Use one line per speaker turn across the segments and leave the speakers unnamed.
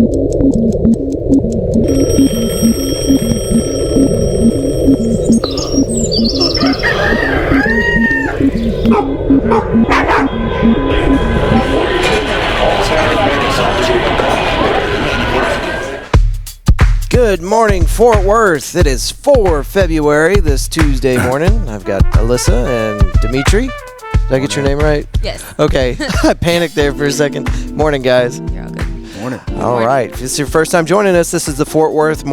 Good morning, Fort Worth. It is 4 February this Tuesday morning. I've got Alyssa and Demetrie. Did I get your name right?
Yes.
Okay. I panicked there for a second. Morning, guys.
You're all good.
Morning.
All right. If it's your first time joining us, this is the Fort Worth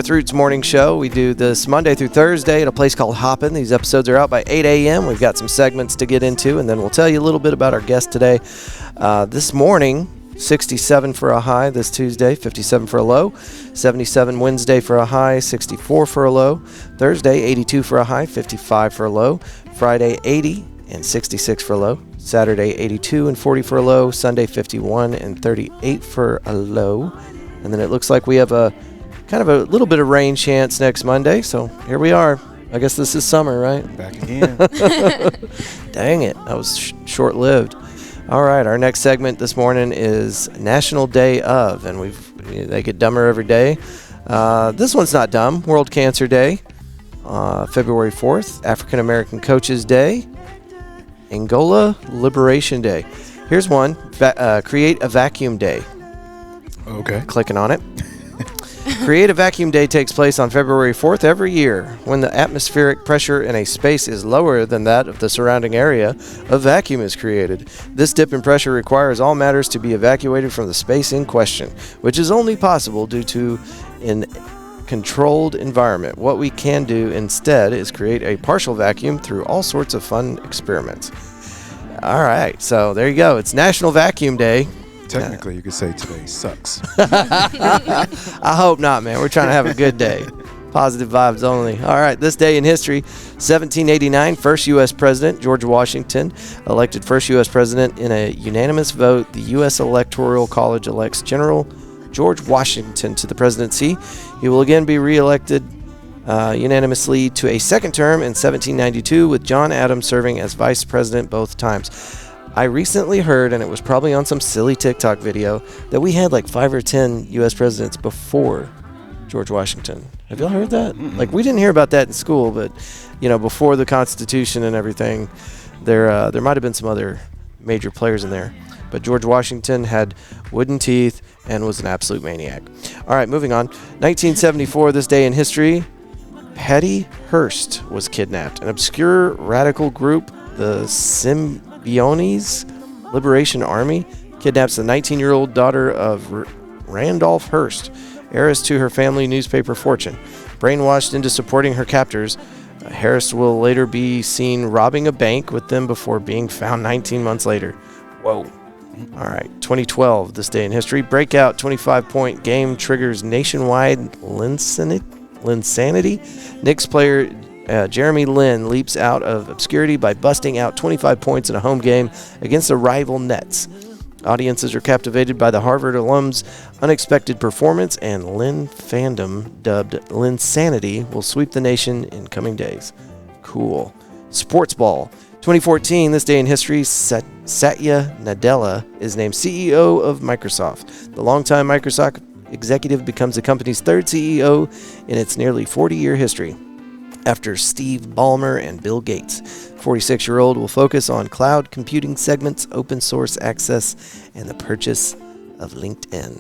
Roots Morning Show. We do this Monday through Thursday at a place called Hoppin. These episodes are out by 8 a.m. We've got some segments to get into, and then we'll tell you a little bit about our guest today. This morning, 67 for a high this Tuesday, 57 for a low, 77 Wednesday for a high, 64 for a low, Thursday 82 for a high, 55 for a low, Friday 80 and 66 for a low, Saturday 82 and 40 for a low, Sunday 51 and 38 for a low, and then it looks like we have a kind of a little bit of rain chance next Monday, so here we are. I guess this is summer, right?
Back again.
Dang it, that was short-lived. All right, our next segment this morning is National Day of, and they get dumber every day. This one's not dumb. World Cancer Day, February 4th, African American Coaches Day, Angola Liberation Day. Here's one, Create a Vacuum Day.
Okay.
Clicking on it. Create a Vacuum Day takes place on February 4th every year. When the atmospheric pressure in a space is lower than that of the surrounding area, a vacuum is created. This dip in pressure requires all matters to be evacuated from the space in question, which is only possible due to an controlled environment. What we can do instead is create a partial vacuum through all sorts of fun experiments. All right, so there you go. It's National Vacuum Day.
Technically, you could say today sucks.
I hope not, man. We're trying to have a good day. Positive vibes only. All right, this day in history, 1789, first U.S. President, George Washington, elected first U.S. President in a unanimous vote. The U.S. Electoral College elects General George Washington to the presidency. He will again be reelected unanimously to a second term in 1792, with John Adams serving as vice president both times. I recently heard, and it was probably on some silly TikTok video, that we had like 5 or 10 U.S. presidents before George Washington. Have y'all heard that?
Mm-mm.
Like, we didn't hear about that in school, but, you know, before the Constitution and everything, there might have been some other major players in there. But George Washington had wooden teeth and was an absolute maniac. All right, moving on. 1974, this day in history, Patty Hearst was kidnapped. An obscure radical group, the Symbionese Liberation Army, kidnaps the 19-year-old daughter of Randolph Hearst, heiress to her family newspaper fortune. Brainwashed into supporting her captors, Hearst will later be seen robbing a bank with them before being found 19 months later. Whoa. All right, 2012, this day in history. Breakout 25-point game triggers nationwide Linsanity. Knicks player Jeremy Lin leaps out of obscurity by busting out 25 points in a home game against the rival Nets. Audiences are captivated by the Harvard alum's unexpected performance, and Lin fandom, dubbed Linsanity, will sweep the nation in coming days. Cool. Sports ball. 2014, this day in history, Satya Nadella is named CEO of Microsoft. The longtime Microsoft executive becomes the company's third CEO in its nearly 40-year history, after Steve Ballmer and Bill Gates. 46-year-old will focus on cloud computing segments, open source access, and the purchase of LinkedIn.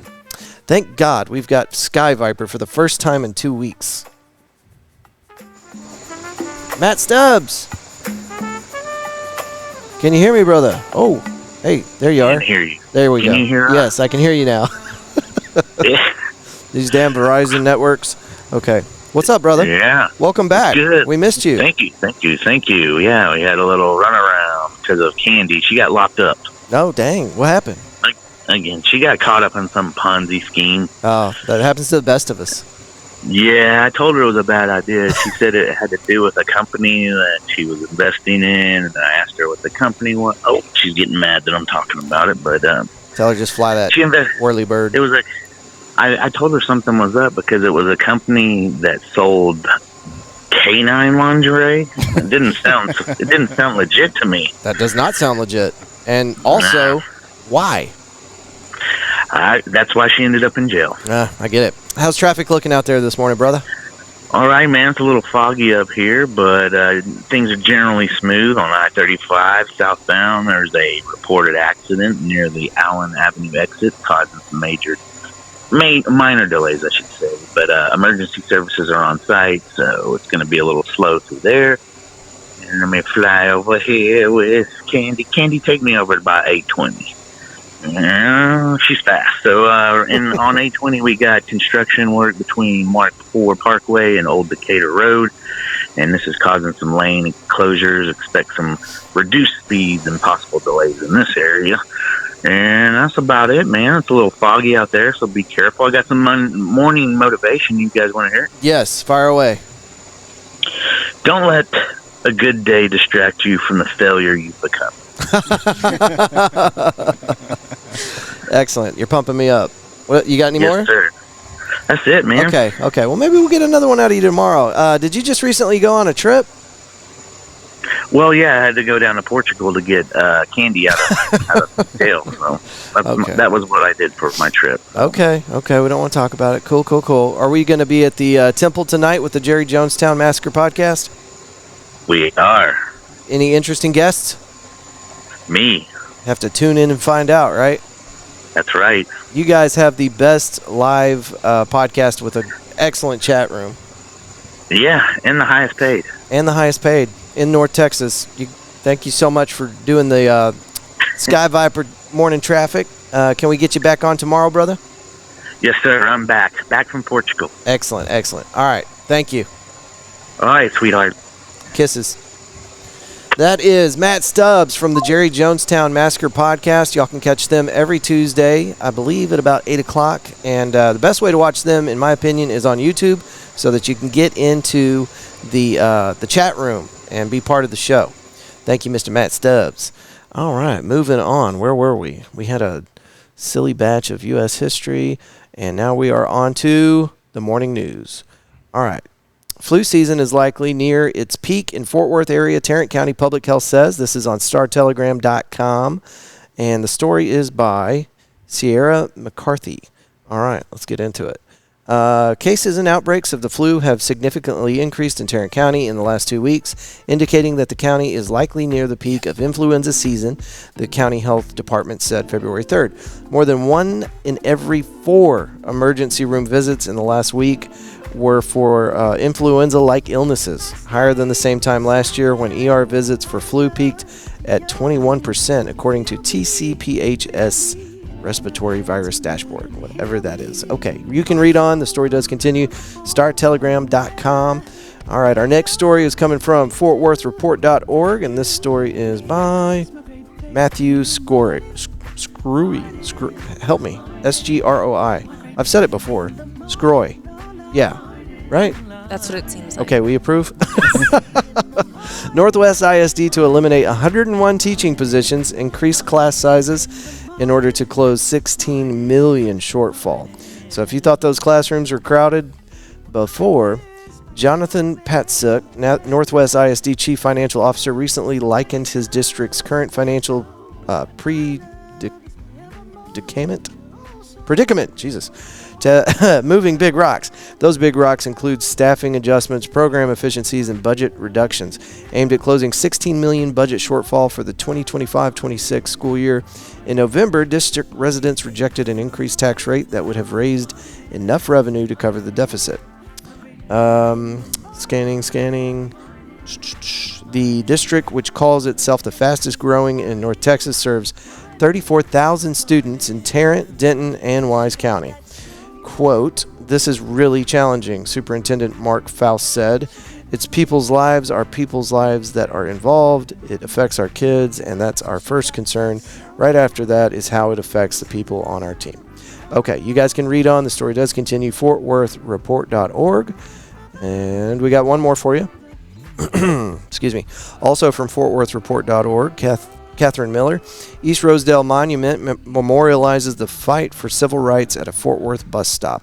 Thank God we've got Sky Viper for the first time in 2 weeks. Matt Stubbs! Can you hear me, brother? Oh, hey, there you are.
I can hear you.
There we go.
Can you hear us?
Yes, I can hear you now.
Yeah.
These damn Verizon networks. Okay. What's up, brother?
Yeah.
Welcome back.
Good.
We missed you.
Thank you. Yeah, we had a little runaround because of Candy. She got locked up.
Oh, dang. What happened?
Again, she got caught up in some Ponzi scheme.
Oh, that happens to the best of us.
Yeah, I told her it was a bad idea. She said it had to do with a company that she was investing in, and I asked her what the company was. Oh, she's getting mad that I'm talking about it, but
tell her just fly that whirly bird.
It was I told her something was up because it was a company that sold canine lingerie. It didn't sound legit to me.
That does not sound legit. And also, why?
That's why she ended up in jail.
I get it. How's traffic looking out there this morning, brother?
All right, man. It's a little foggy up here, but things are generally smooth on I-35 southbound. There's a reported accident near the Allen Avenue exit, causing some minor delays, I should say. But emergency services are on site, so it's going to be a little slow through there. And let me fly over here with Candy. Candy, take me over to about 820. She's fast. So on 820, we got construction work between Mark IV Parkway and Old Decatur Road, and this is causing some lane closures. Expect some reduced speeds and possible delays in this area. And that's about it, man. It's a little foggy out there, so be careful. I got some morning motivation. You guys want to hear it?
Yes, fire away.
Don't let a good day distract you from the failure you've become.
Excellent. You're pumping me up. What, you got any more?
Yes, sir. That's it, man.
Okay. Well, maybe we'll get another one out of you tomorrow. Did you just recently go on a trip?
Well, yeah, I had to go down to Portugal to get candy out of jail. So that was what I did for my trip.
Okay. We don't want to talk about it. Cool. Are we going to be at the Temple tonight with the Jerry Jonestown Massacre podcast?
We are.
Any interesting guests?
Me.
Have to tune in and find out, right?
That's right.
You guys have the best live podcast with an excellent chat room.
Yeah, and the highest paid. In North Texas. Thank you so much for doing the Sky Viper morning traffic. Can we get you back on tomorrow, brother? Yes, sir. I'm back from Portugal.
Excellent. All right. Thank you.
All right, sweetheart.
Kisses. That is Matt Stubbs from the Jerry Jonestown Massacre podcast. Y'all can catch them every Tuesday, I believe, at about 8 o'clock. And the best way to watch them, in my opinion, is on YouTube so that you can get into the chat room and be part of the show. Thank you, Mr. Matt Stubbs. All right, moving on. Where were we? We had a silly batch of U.S. history, and now we are on to the morning news. All right. Flu season is likely near its peak in Fort Worth area, Tarrant County Public Health says. This is on StarTelegram.com, and the story is by Sierra McCarthy. All right, let's get into it. Cases and outbreaks of the flu have significantly increased in Tarrant County in the last 2 weeks, indicating that the county is likely near the peak of influenza season, the county health department said February 3rd. More than 1 in every 4 emergency room visits in the last week were for influenza-like illnesses, higher than the same time last year when ER visits for flu peaked at 21%, according to TCPHS Respiratory Virus Dashboard, whatever that is. Okay, you can read on. The story does continue. StarTelegram.com. All right, our next story is coming from FortWorthReport.org, and this story is by Matthew Scrooy. Help me. SGROI. I've said it before. Scroy. Yeah, right?
That's what it seems like.
Okay, we approve. Northwest ISD to eliminate 101 teaching positions, increase class sizes in order to close 16 million shortfall. So if you thought those classrooms were crowded before, Jonathan Patsuk, Northwest ISD Chief Financial Officer, recently likened his district's current financial predicament, to moving big rocks. Those big rocks include staffing adjustments, program efficiencies, and budget reductions aimed at closing $16 million budget shortfall for the 2025-26 school year. In November, district residents rejected an increased tax rate that would have raised enough revenue to cover the deficit. Scanning. The district, which calls itself the fastest growing in North Texas, serves 34,000 students in Tarrant, Denton, and Wise County. Quote, "This is really challenging," Superintendent Mark Faust said. "It's people's lives, our people's lives that are involved. It affects our kids, and that's our first concern. Right after that is how it affects the people on our team." Okay, you guys can read on. The story does continue. FortWorthReport.org. And we got one more for you. Excuse me. Also from FortWorthReport.org, Catherine Miller. East Rosedale Monument memorializes the fight for civil rights at a Fort Worth bus stop.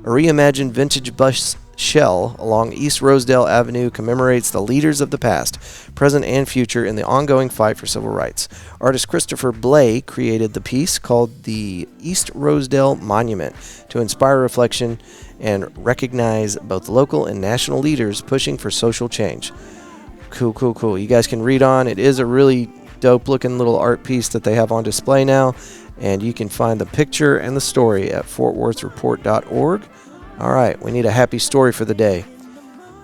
A reimagined vintage bus shell along East Rosedale Avenue commemorates the leaders of the past, present, and future in the ongoing fight for civil rights. Artist Christopher Blay created the piece called the East Rosedale Monument to inspire reflection and recognize both local and national leaders pushing for social change. Cool. You guys can read on. It is a really dope-looking little art piece that they have on display now, and you can find the picture and the story at fortworthreport.org. All right, we need a happy story for the day.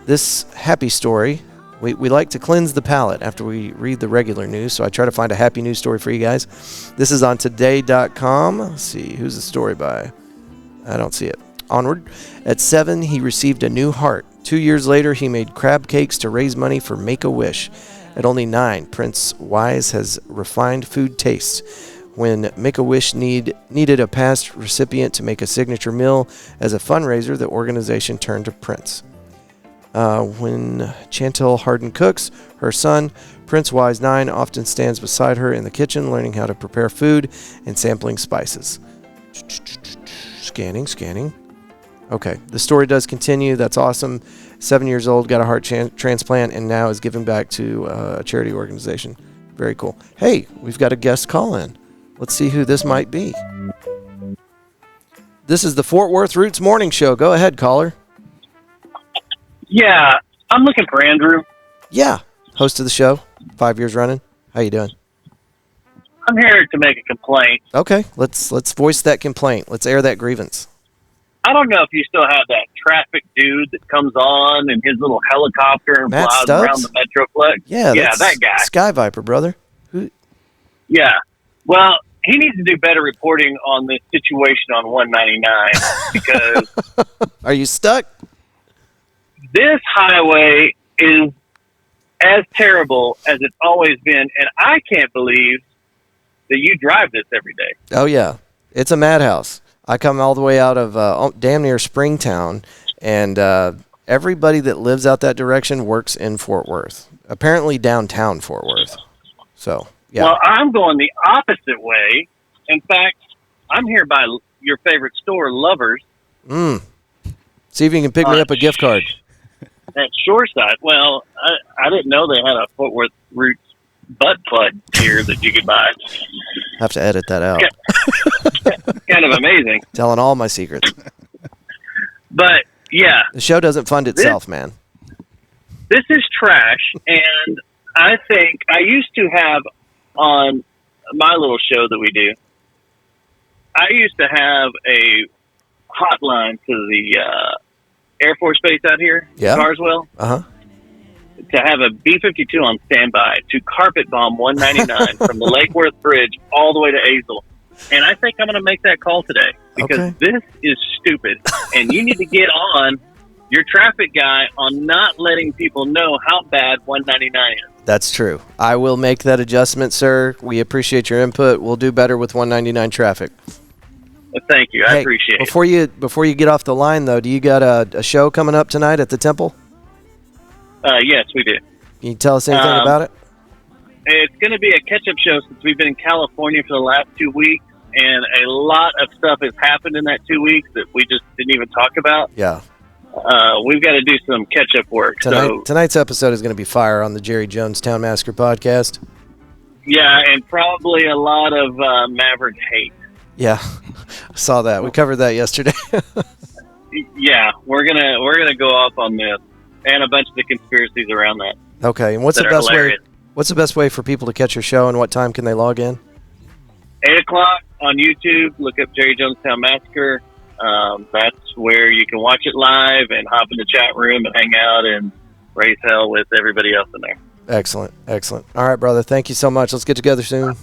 This happy story, we like to cleanse the palate after we read the regular news, so I try to find a happy news story for you guys. This is on today.com. Let's see, who's the story by? I don't see it. Onward. At 7, he received a new heart. 2 years later, he made crab cakes to raise money for Make-A-Wish. At only 9, Prince Wise has refined food tastes. When Make-A-Wish needed a past recipient to make a signature meal as a fundraiser, the organization turned to Prince. When Chantel Harden cooks, her son, Prince Wise 9, often stands beside her in the kitchen, learning how to prepare food and sampling spices. Scanning. Okay, the story does continue. That's awesome. 7 years old, got a heart transplant, and now is giving back to a charity organization. Very cool. Hey, we've got a guest call in. Let's see who this might be. This is the Fort Worth Roots Morning Show. Go ahead, caller.
Yeah, I'm looking for Andrew.
Yeah, host of the show, 5 years running. How you doing?
I'm here to make a complaint.
Okay, let's voice that complaint. Let's air that grievance.
I don't know if you still have that traffic dude that comes on in his little helicopter and
Matt
flies
Stubbs?
around the Metroplex.
Yeah,
that guy.
Sky Viper, brother.
Yeah. Well, he needs to do better reporting on this situation on 199 because
Are you stuck?
this highway is as terrible as it's always been, and I can't believe that you drive this every day.
Oh, yeah. It's a madhouse. I come all the way out of damn near Springtown, and everybody that lives out that direction works in Fort Worth. Apparently downtown Fort Worth. So, yeah.
Well, I'm going the opposite way. In fact, I'm here by your favorite store, Lovers.
See if you can pick me up a gift card.
At Shoreside. Well, I didn't know they had a Fort Worth Roots butt plug here that you could buy.
Have to edit that out.
Kind of amazing.
Telling all my secrets.
But, yeah.
The show doesn't fund itself, man.
This is trash, and I think I used to have on my little show that we do, I used to have a hotline to the Air Force Base out here, Carswell.
Uh-huh.
To have a B-52 on standby to carpet bomb 199 from the Lake Worth Bridge all the way to Azle. And I think I'm going to make that call today because this is stupid. And you need to get on your traffic guy on not letting people know how bad 199 is.
That's true. I will make that adjustment, sir. We appreciate your input. We'll do better with 199 traffic.
Well, thank you. I appreciate it.
Before you get off the line, though, do you got a show coming up tonight at the Temple?
Yes, we do.
Can you tell us anything about it?
It's going to be a catch-up show since we've been in California for the last 2 weeks, and a lot of stuff has happened in that 2 weeks that we just didn't even talk about.
Yeah.
We've got to do some catch-up work.
Tonight's episode is going to be fire on the Jerry Jonestown Massacre podcast.
Yeah, and probably a lot of Maverick hate.
Yeah, I saw that. We covered that yesterday.
Yeah, we're gonna go off on this and a bunch of the conspiracies around that.
Okay, and what's the best way? What's the best way for people to catch your show, and what time can they log in?
8 o'clock on YouTube. Look up Jerry Jonestown Massacre. That's where you can watch it live and hop in the chat room and hang out and raise hell with everybody else in there.
Excellent. All right, brother. Thank you so much. Let's get together soon.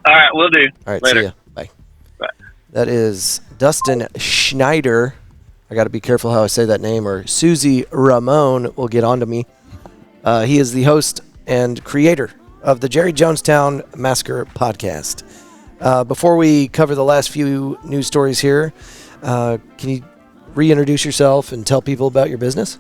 All right, we'll do.
All right,
later.
See ya. Bye. That is Dustin Schneider. I got to be careful how I say that name, or Susie Ramon will get onto me. He is the host and creator of the Jerry Jonestown Massacre podcast. Before we cover the last few news stories here, can you reintroduce yourself and tell people about your business?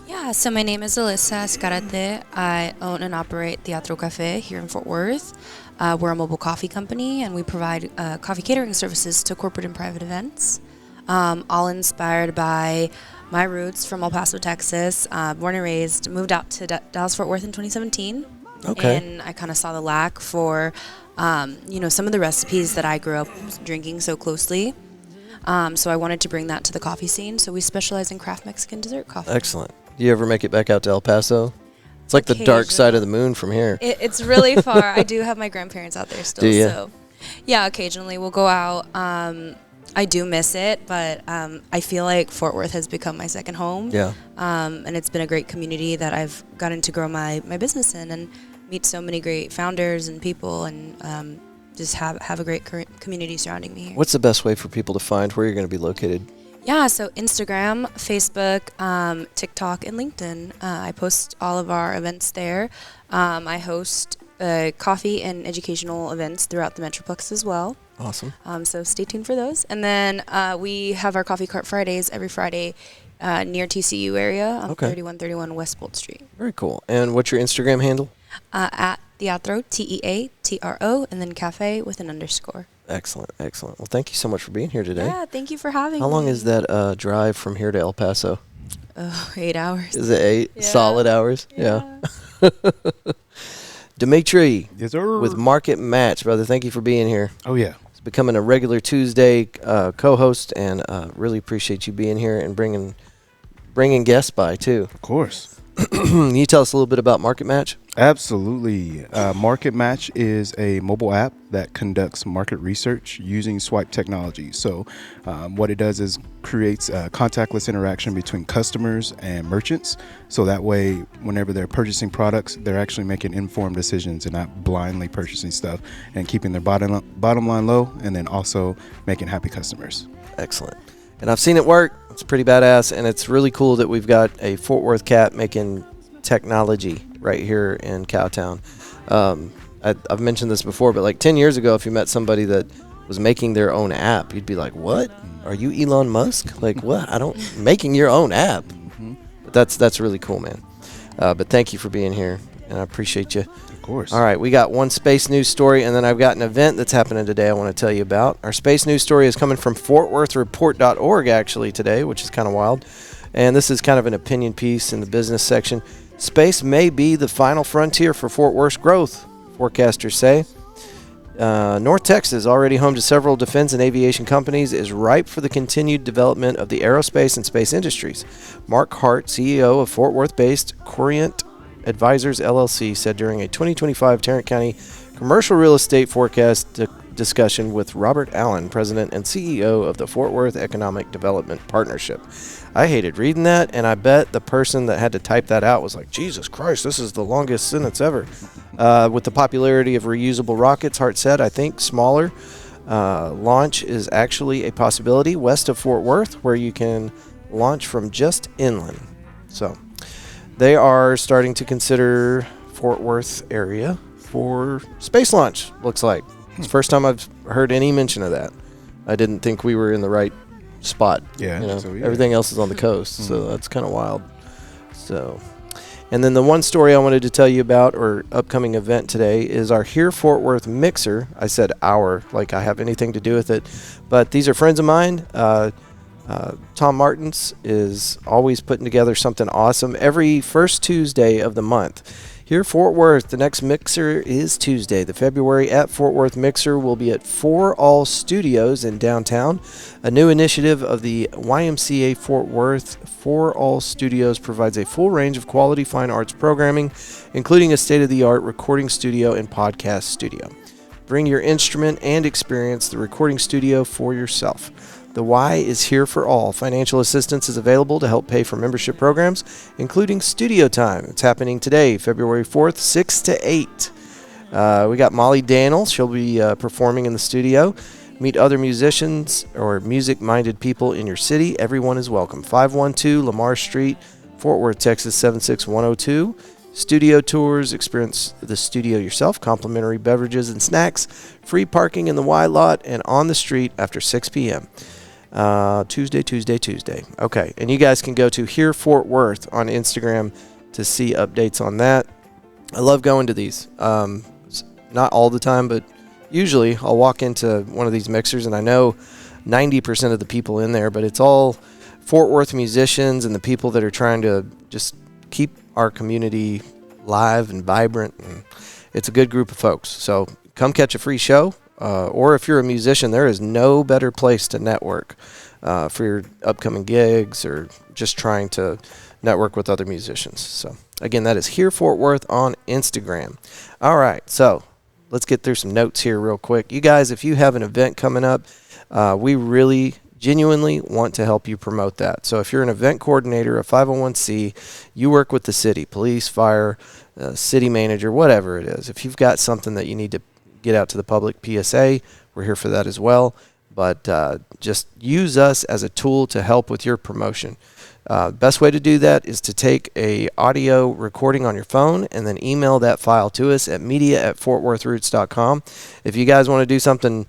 Yeah, so my name is Alyssa Escarate. I own and operate Teatro Cafe here in Fort Worth. We're a mobile coffee company, and we provide coffee catering services to corporate and private events. all inspired by my roots from El Paso, Texas. Born and raised, moved out to Dallas-Fort Worth in 2017.
Okay.
And I kind of saw the lack for, some of the recipes that I grew up drinking so closely. So I wanted to bring that to the coffee scene. So we specialize in craft Mexican dessert coffee.
Excellent. Do you ever make it back out to El Paso? It's like the dark side of the moon from here.
It's really far. I do have my grandparents out there still.
Do you?
So, yeah, occasionally we'll go out. I do miss it, but I feel like Fort Worth has become my second home.
Yeah.
And it's been a great community that I've gotten to grow my business in and meet so many great founders and people and just have a great community surrounding me here.
What's the best way for people to find where you're going to be located?
Yeah, so Instagram, Facebook, TikTok, and LinkedIn. I post all of our events there. I host coffee and educational events throughout the Metroplex as well.
Awesome.
So stay tuned for those. And then we have our Coffee Cart Fridays every Friday near TCU area on 3131 West Bolt Street.
Very cool. And what's your Instagram handle?
At Teatro, TEATRO, and then cafe with an underscore.
Excellent, excellent. Well, thank you so much for being here today.
Yeah, thank you for having me.
How long is that drive from here to El Paso?
8 hours.
Is it 8
Yeah.
solid hours? Yeah. Demetrie,
Yes, sir.
with Market Match, brother. Thank you for being here.
Oh, yeah.
It's becoming a regular Tuesday co-host, and really appreciate you being here and bringing guests by too.
Of course.
Can you tell us a little bit about Market Match?
Absolutely. Market Match is a mobile app that conducts market research using swipe technology. So what it does is creates a contactless interaction between customers and merchants. So that way, whenever they're purchasing products, they're actually making informed decisions and not blindly purchasing stuff and keeping their bottom line low, and then also making happy customers.
Excellent. And I've seen it work. It's pretty badass, and it's really cool that we've got a Fort Worth cat making technology right here in Cowtown. I've mentioned this before, but like 10 years ago, if you met somebody that was making their own app, you'd be like, what? Are you Elon Musk? Like, what? Making your own app. But that's really cool, man. But thank you for being here, and I appreciate you.
Of course.
All right, we got one space news story, and then I've got an event that's happening today I want to tell you about. Our space news story is coming from FortWorthReport.org actually today, which is kind of wild. And this is kind of an opinion piece in the business section. Space may be the final frontier for Fort Worth's growth, forecasters say. North Texas, already home to several defense and aviation companies, is ripe for the continued development of the aerospace and space industries. Mark Hart, CEO of Fort Worth-based Corient Advisors LLC, said during a 2025 Tarrant County commercial real estate forecast discussion with Robert Allen, president and CEO of the Fort Worth Economic Development Partnership. I hated reading that, and I bet the person that had to type that out was like, Jesus Christ, this is the longest sentence ever. With the popularity of reusable rockets, Hart said, I think smaller launch is actually a possibility west of Fort Worth, where you can launch from just inland. So they are starting to consider Fort Worth area for space launch, looks like. It's the first time I've heard any mention of that. I didn't think we were in the right spot.
Yeah.
You know,
So, yeah.
everything else is on the coast, so that's kind of wild. So, and then the one story I wanted to tell you about, or upcoming event today, is our Here Fort Worth Mixer. I said our, like I have anything to do with it, but these are friends of mine. Tom Martins is always putting together something awesome every first Tuesday of the month. Here, Fort Worth, the next mixer is Tuesday. The February at Fort Worth mixer will be at 4 All Studios in downtown. A new initiative of the YMCA Fort Worth. 4 All Studios provides a full range of quality fine arts programming, including a state-of-the-art recording studio and podcast studio. Bring your instrument and experience the recording studio for yourself. The Y is here for all. Financial assistance is available to help pay for membership programs, including studio time. It's happening today, February 4th, 6 to 8. We got Molly Daniels. She'll be performing in the studio. Meet other musicians or music-minded people in your city. Everyone is welcome. 512 Lamar Street, Fort Worth, Texas, 76102. Studio tours, experience the studio yourself, complimentary beverages and snacks, free parking in the Y lot, and on the street after 6 p.m. Tuesday. Okay, and you guys can go to Here Fort Worth on Instagram to see updates on that. I love going to these. Not all the time, but usually I'll walk into one of these mixers, and I know 90% of the people in there, but it's all Fort Worth musicians and the people that are trying to just keep our community live and vibrant. And it's a good group of folks. So come catch a free show. Or if you're a musician, there is no better place to network for your upcoming gigs or just trying to network with other musicians. So again, that is Here Fort Worth on Instagram. All right, so let's get through some notes here real quick. You guys, if you have an event coming up, we really genuinely want to help you promote that. So if you're an event coordinator, a 501c, you work with the city, police, fire, city manager, whatever it is. If you've got something that you need to get out to the public, PSA, we're here for that as well. But just use us as a tool to help with your promotion. Best way to do that is to take a audio recording on your phone and then email that file to us at media@fortworthroots.com. If you guys want to do something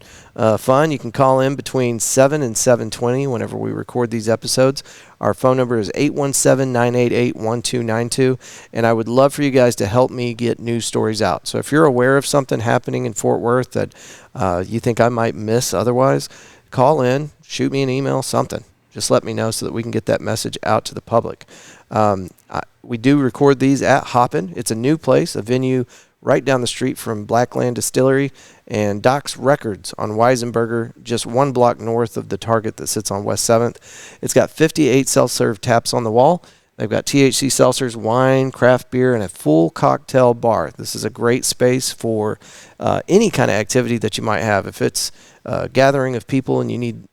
fun, you can call in between 7 and 7:20 whenever we record these episodes. Our phone number is 817-988-1292, and I would love for you guys to help me get news stories out. So if you're aware of something happening in Fort Worth that you think I might miss otherwise, call in, shoot me an email, something. Just let me know so that we can get that message out to the public. We do record these at Hoppin. It's a new place, a venue right down the street from Blackland Distillery and Doc's Records on Weisenberger, just one block north of the Target that sits on West 7th. It's got 58 self-serve taps on the wall. They've got THC seltzers, wine, craft beer, and a full cocktail bar. This is a great space for any kind of activity that you might have. If it's a gathering of people and you need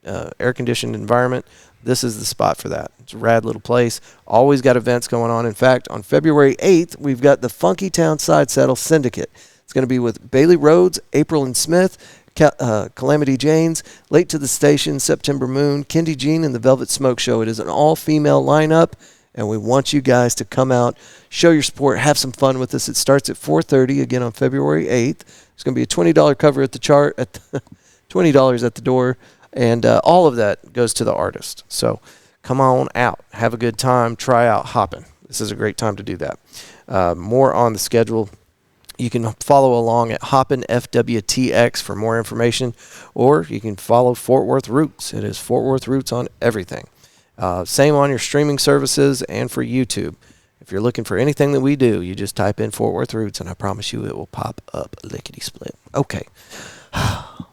air-conditioned environment, this is the spot for that. It's a rad little place. Always got events going on. In fact, on February 8th, we've got the Funky Town Side Saddle Syndicate. It's going to be with Bailey Rhodes, April and Smith, Calamity Janes, Late to the Station, September Moon, Kendi Jean, and the Velvet Smoke Show. It is an all-female lineup, and we want you guys to come out, show your support, have some fun with us. It starts at 4:30, again on February 8th. It's going to be a $20 cover at the chart, at $20 at the door. And all of that goes to the artist. So come on out. Have a good time. Try out Hoppin. This is a great time to do that. More on the schedule. You can follow along at Hoppin FWTX for more information. Or you can follow Fort Worth Roots. It is Fort Worth Roots on everything. Same on your streaming services and for YouTube. If you're looking for anything that we do, you just type in Fort Worth Roots, and I promise you it will pop up lickety-split. Okay.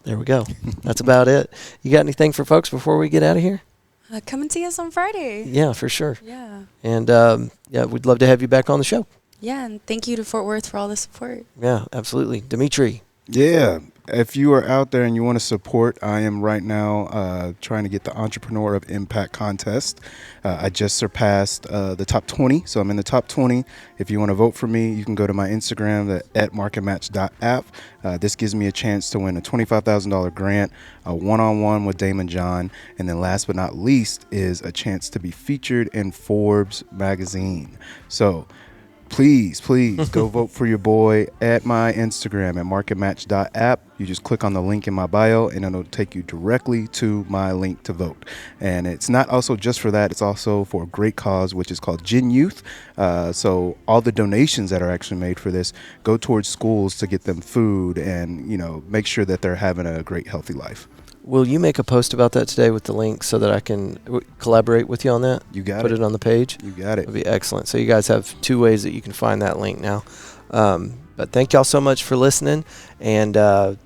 There we go. That's about it. You got anything for folks before we get out of here?
Come and see us on Friday.
Yeah, for sure.
Yeah.
And yeah, we'd love to have you back on the show.
Yeah, and thank you to Fort Worth for all the support.
Yeah, absolutely. Demetrie.
Yeah. If you are out there and you want to support, I am right now trying to get the Entrepreneur of Impact contest. I just surpassed the top 20, so I'm in the top 20. If you want to vote for me, you can go to my Instagram at marketmatch.app. This gives me a chance to win a $25,000 grant, a one-on-one with Damon John, and then last but not least is a chance to be featured in Forbes magazine. So please go vote for your boy at my Instagram at marketmatch.app. You just click on the link in my bio and it'll take you directly to my link to vote. And it's not also just for that, it's also for a great cause, which is called Gen Youth. So all the donations that are actually made for this go towards schools to get them food and, you know, make sure that they're having a great, healthy life.
Will you make a post about that today with the link so that I can collaborate with you on that?
You got it.
Put it on the page?
You got it.
That'd be excellent. So you guys have two ways that you can find that link now. But thank y'all so much for listening. And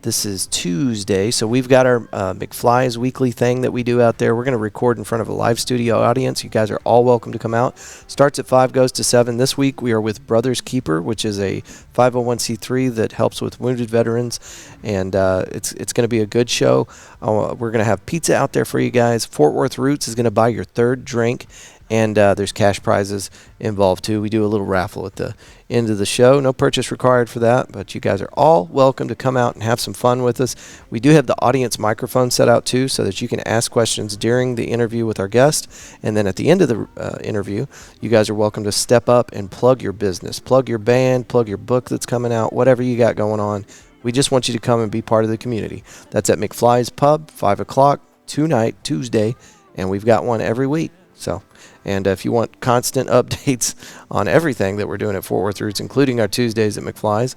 this is Tuesday, so we've got our McFly's weekly thing that we do out there. We're going to record in front of a live studio audience. You guys are all welcome to come out. Starts at 5, goes to 7. This week we are with Brothers Keeper, which is a 501c3 that helps with wounded veterans. And it's going to be a good show. We're going to have pizza out there for you guys. Fort Worth Roots is going to buy your third drink. And there's cash prizes involved, too. We do a little raffle at the end of the show. No purchase required for that, but you guys are all welcome to come out and have some fun with us. We do have the audience microphone set out, too, so that you can ask questions during the interview with our guest. And then at the end of the interview, you guys are welcome to step up and plug your business, plug your band, plug your book that's coming out, whatever you got going on. We just want you to come and be part of the community. That's at McFly's Pub, 5 o'clock, tonight, Tuesday, and we've got one every week. So, and if you want constant updates on everything that we're doing at Fort Worth Roots, including our Tuesdays at McFly's,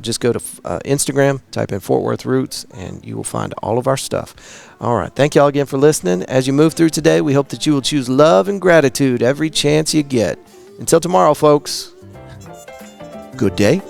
just go to Instagram, type in Fort Worth Roots, and you will find all of our stuff. All right. Thank you all again for listening. As you move through today, we hope that you will choose love and gratitude every chance you get. Until tomorrow, folks, good day.